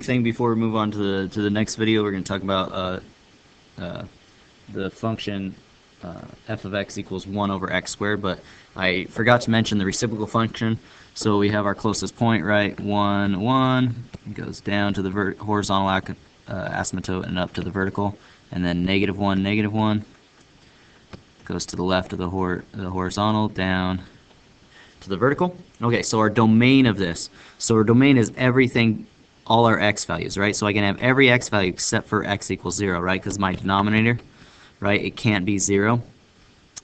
thing before we move on to the next video, we're going to talk about the function f of x equals 1 over x squared, but I forgot to mention the reciprocal function. So we have our closest point, right? 1, 1, it goes down to the horizontal asymptote and up to the vertical, and then -1, -1 goes to the left of the horizontal, down to the vertical. Okay, so our domain of this. So our domain is everything, all our x values, right? So I can have every x value except for x equals 0, right? Because my denominator, right, it can't be 0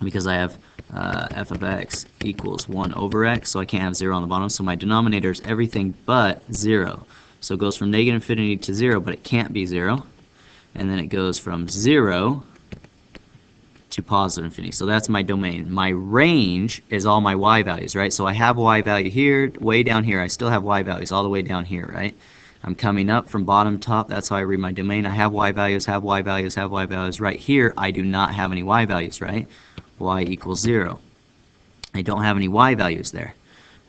because I have f of x equals 1 over x, so I can't have 0 on the bottom. So my denominator is everything but 0. So it goes from -infinity to 0, but it can't be 0. And then it goes from 0 to positive infinity. So that's my domain. My range is all my y values, right? So I have y value here, way down here. I still have y values all the way down here, right? I'm coming up from bottom to top. That's how I read my domain. I have y values, have y values, have y values. Right here, I do not have any y values, right? Y equals 0. I don't have any y values there,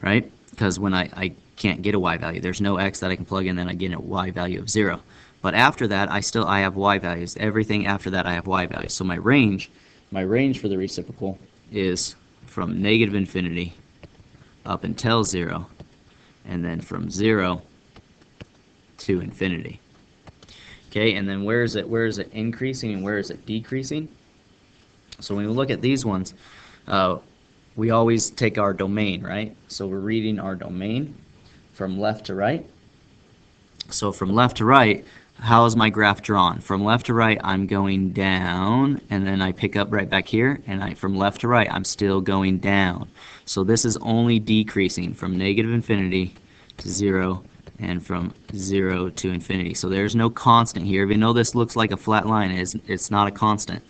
right? Because when I can't get a y value. There's no x that I can plug in, then I get a y value of 0. But after that, I have y values. Everything after that, I have y values. So my range for the reciprocal is from -infinity up until 0, and then from 0 to infinity. Okay, and then where is it increasing and where is it decreasing? So when we look at these ones, we always take our domain, right? So we're reading our domain from left to right. So from left to right, how is my graph drawn? From left to right, I'm going down, and then I pick up right back here, and from left to right, I'm still going down. So this is only decreasing from -infinity to 0, and from 0 to infinity. So there's no constant here. Even though this looks like a flat line, it's not a constant,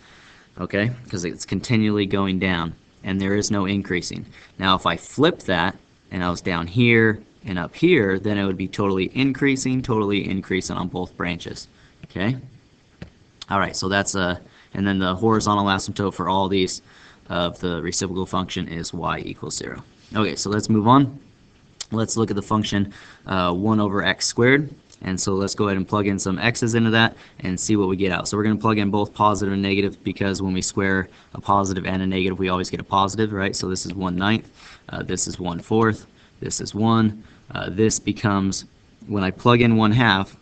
okay? Because it's continually going down, and there is no increasing. Now if I flip that, and I was down here, and up here, then it would be totally increasing on both branches. Okay? Alright, so that's and then the horizontal asymptote for all these of the reciprocal function is y equals 0. Okay, so let's move on. Let's look at the function 1 over x squared. And so let's go ahead and plug in some x's into that and see what we get out. So we're going to plug in both positive and negative because when we square a positive and a negative, we always get a positive, right? So this is 1/9, this is 1/4, this is 1. This becomes, when I plug in 1/2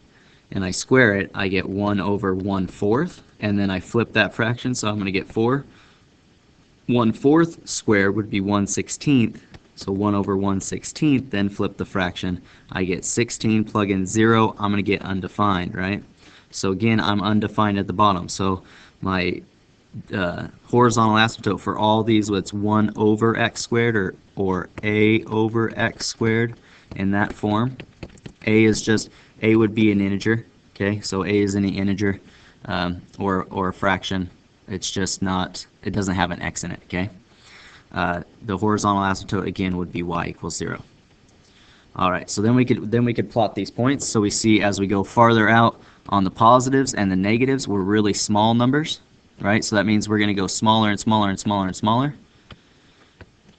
and I square it, I get 1 over 1/4, and then I flip that fraction, so I'm going to get 4. 1/4 squared would be 1/16, so 1 over 1/16, then flip the fraction, I get 16, plug in 0, I'm going to get undefined, right? So again, I'm undefined at the bottom, so my horizontal asymptote for all these, it's 1 over x squared or a over x squared in that form. A would be an integer, okay? So a is any integer or a fraction. It's just not, it doesn't have an x in it, okay? The horizontal asymptote again would be y equals 0. All right, so then we could plot these points. So we see as we go farther out on the positives and the negatives, we're really small numbers, right? So that means we're going to go smaller and smaller and smaller and smaller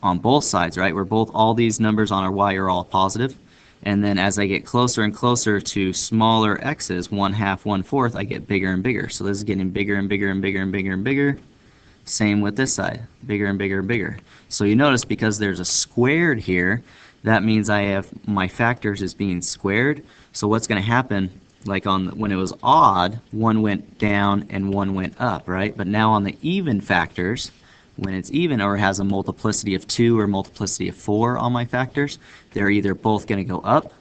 on both sides, right? All these numbers on our y are all positive. And then as I get closer and closer to smaller x's, 1/2, 1/4, I get bigger and bigger. So this is getting bigger and bigger and bigger and bigger and bigger. Same with this side, bigger and bigger and bigger. So you notice because there's a squared here, that means I have my factors is being squared. So what's going to happen, like when it was odd, one went down and one went up, right? But now on the even factors, when it's even or has a multiplicity of 2 or multiplicity of 4 on my factors, they're either both going to go up,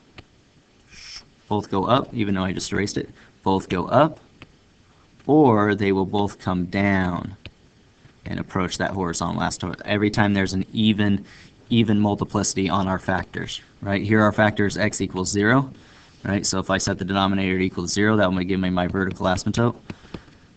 even though I just erased it, both go up, or they will both come down and approach that horizontal asymptote every time there's an even multiplicity on our factors, right? Here our factors x equals 0, right? So if I set the denominator to equal 0, that will give me my vertical asymptote.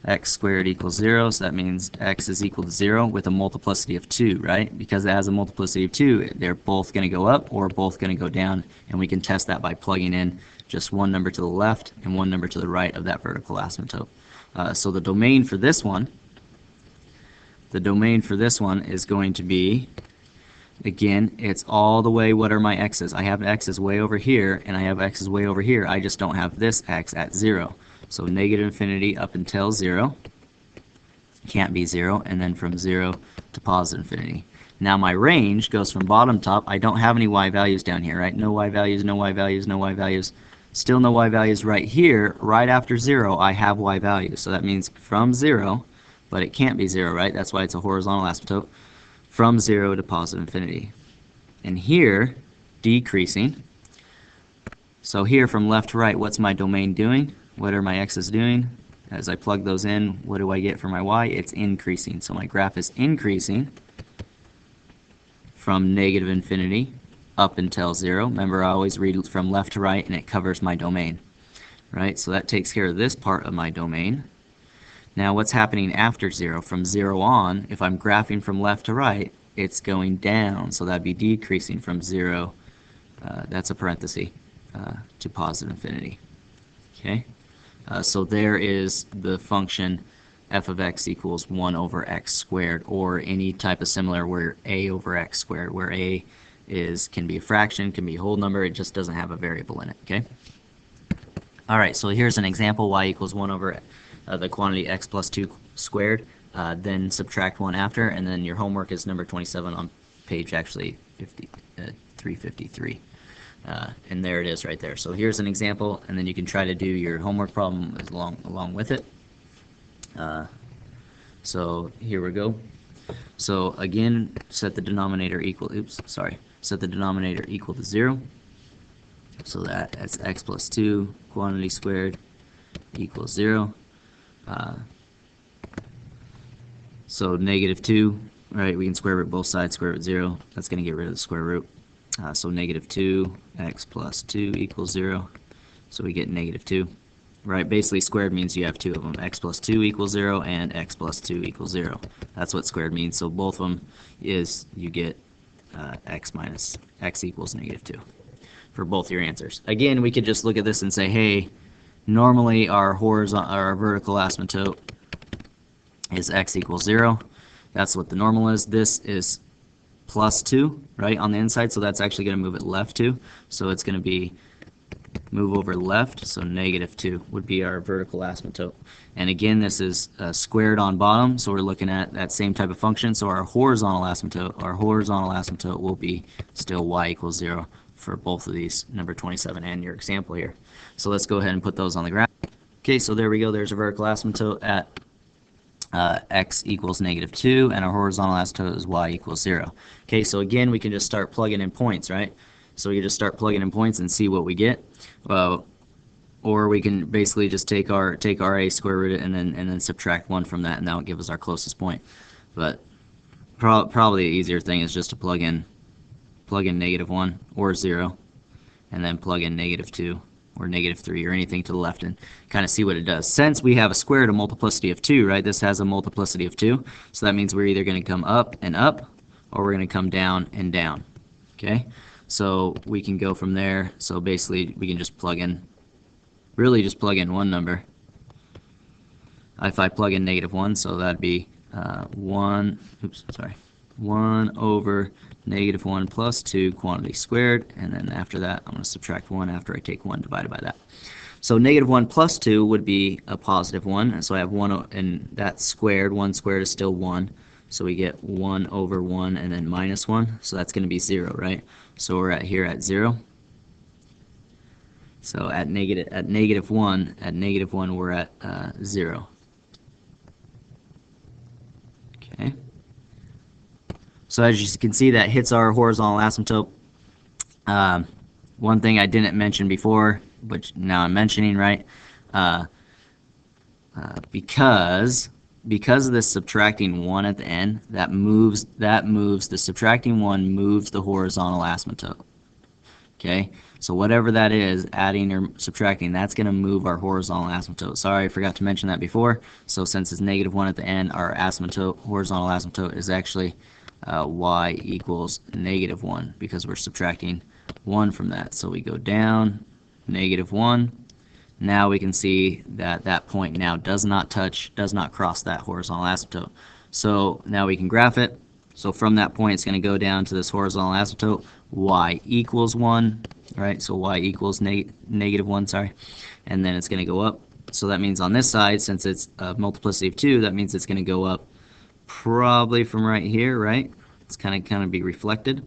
X squared equals 0, so that means x is equal to 0 with a multiplicity of 2, right? Because it has a multiplicity of 2, they're both going to go up or both going to go down, and we can test that by plugging in just one number to the left and one number to the right of that vertical asymptote. So the domain for this one is going to be again, it's all the way, what are my x's? I have x's way over here, and I have x's way over here. I just don't have this x at 0. So negative infinity up until 0. Can't be 0, and then from 0 to positive infinity. Now my range goes from bottom top. I don't have any y values down here, right? No y values, no y values, no y values. Still no y values right here. Right after 0, I have y values. So that means from 0, but it can't be 0, right? That's why it's a horizontal asymptote. From 0 to positive infinity. And here, decreasing. So here from left to right, what's my domain doing? What are my x's doing? As I plug those in, what do I get for my y? It's increasing. So my graph is increasing from negative infinity up until 0. Remember, I always read from left to right, and it covers my domain. Right? So that takes care of this part of my domain. Now what's happening after 0? From 0 on, if I'm graphing from left to right, it's going down. So that'd be decreasing from 0, that's a parenthesis, to positive infinity. Okay? So there is the function f of x equals 1 over x squared, or any type of similar where a over x squared, where a can be a fraction, can be a whole number, it just doesn't have a variable in it. Okay? Alright, so here's an example, y equals 1 over the quantity x plus 2 squared, then subtract 1 after, and then your homework is number 27 on page actually 353. And there it is right there. So here's an example, and then you can try to do your homework problem along with it. So here we go. So again, set the denominator equal, set the denominator equal to 0. So that's x plus 2 quantity squared equals 0. So negative 2, right, we can square root both sides, square root 0. That's going to get rid of the square root. So negative 2 x plus 2 equals 0. So we get negative 2. Right, basically squared means you have two of them. X plus 2 equals 0 and x plus 2 equals 0. That's what squared means. So both of them is you get x minus x equals negative 2 for both your answers. Again, we could just look at this and say, hey, normally our vertical asymptote is x equals 0. That's what the normal is. This is plus 2, right, on the inside, so that's actually going to move it left 2. So it's going to be move over left, so negative 2 would be our vertical asymptote. And again, this is squared on bottom, so we're looking at that same type of function. So our horizontal asymptote will be still y equals 0 for both of these, number 27 and your example here. So let's go ahead and put those on the graph. Okay, so there we go. There's a vertical asymptote at x equals negative 2, and our horizontal asymptote is y equals 0. Okay, so again, we can just start plugging in points, right? So we can just start plugging in points and see what we get. Or we can basically just take our a, square root it, and then subtract 1 from that, and that will give us our closest point. But probably the easier thing is just to plug in negative 1 or 0, and then plug in negative 2 or negative 3 or anything to the left and kind of see what it does. Since we have a square root of multiplicity of 2, right, this has a multiplicity of 2, so that means we're either going to come up and up, or we're going to come down and down. Okay, so we can go from there. So basically we can just plug in, really just plug in one number. If I plug in negative 1, so that'd be 1 over negative 1 plus 2 quantity squared, and then after that I'm going to subtract 1 after I take 1 divided by that. So negative 1 plus 2 would be a positive 1, and so I have 1, and that's squared. 1 squared is still 1, so we get 1 over 1 and then minus 1, so that's going to be 0, right? So we're here at 0. So at negative 1 we're at 0. Okay. So as you can see, that hits our horizontal asymptote. One thing I didn't mention before, which now I'm mentioning, right? Because of this subtracting 1 at the end, that moves the subtracting 1 moves the horizontal asymptote. Okay, so whatever that is, adding or subtracting, that's going to move our horizontal asymptote. Sorry, I forgot to mention that before. So since it's negative 1 at the end, our horizontal asymptote is actually y equals negative 1, because we're subtracting 1 from that. So we go down, negative 1. Now we can see that that point now does not cross that horizontal asymptote. So now we can graph it. So from that point, it's going to go down to this horizontal asymptote, y equals 1, right? So y equals negative 1, sorry. And then it's going to go up. So that means on this side, since it's a multiplicity of 2, that means it's going to go up probably from right here, right? It's kind of be reflected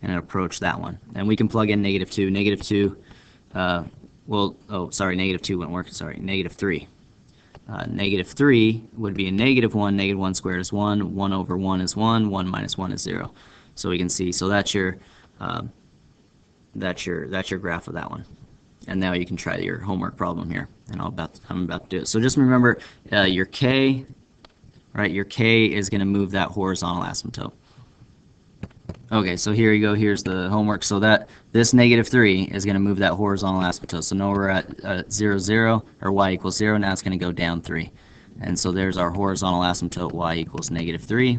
and approach that one. And we can plug in negative 2. Negative 2, negative 2 wouldn't work. Sorry, negative 3. Negative 3 would be a negative 1. Negative 1 squared is 1. 1 over 1 is 1. 1 minus 1 is 0. So we can see, so that's your graph of that one. And now you can try your homework problem here, and I'm about to do it. So just remember your K, right? Your K is going to move that horizontal asymptote. Okay, so here you go. Here's the homework. So that this negative 3 is going to move that horizontal asymptote. So now we're at 0, 0, or y equals 0. Now it's going to go down 3. And so there's our horizontal asymptote, y equals negative 3.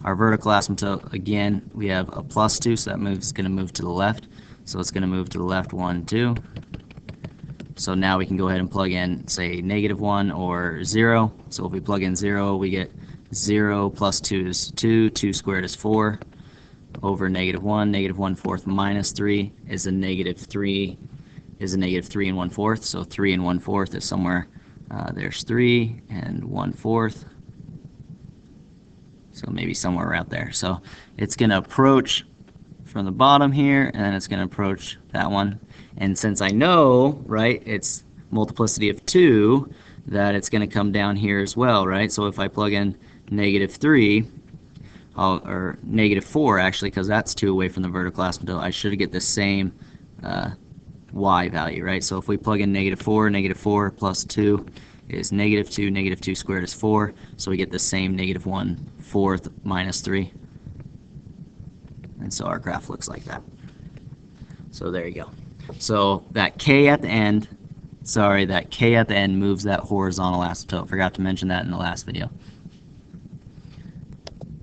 Our vertical asymptote, again, we have a plus 2, so that is going to move to the left. So it's going to move to the left 1, 2. So now we can go ahead and plug in, say, negative 1 or 0. So if we plug in 0, we get 0 plus 2 is 2. 2 squared is 4. Over negative 1. Negative 1/4 minus 3 is a negative 3 and 1/4. So 3 and 1/4 is somewhere, there's 3 and 1/4. So maybe somewhere out there. So it's going to approach from the bottom here, and then it's going to approach that one. And since I know, right, it's multiplicity of 2, that it's going to come down here as well, right? So if I plug in negative 3, or negative 4 actually, because that's 2 away from the vertical asymptote, I should get the same y value, right? So if we plug in negative 4 plus 2 is negative 2. Negative 2 squared is 4. So we get the same negative 1/4 minus 3. And so our graph looks like that. So there you go. So that K at the end, moves that horizontal asymptote. Forgot to mention that in the last video.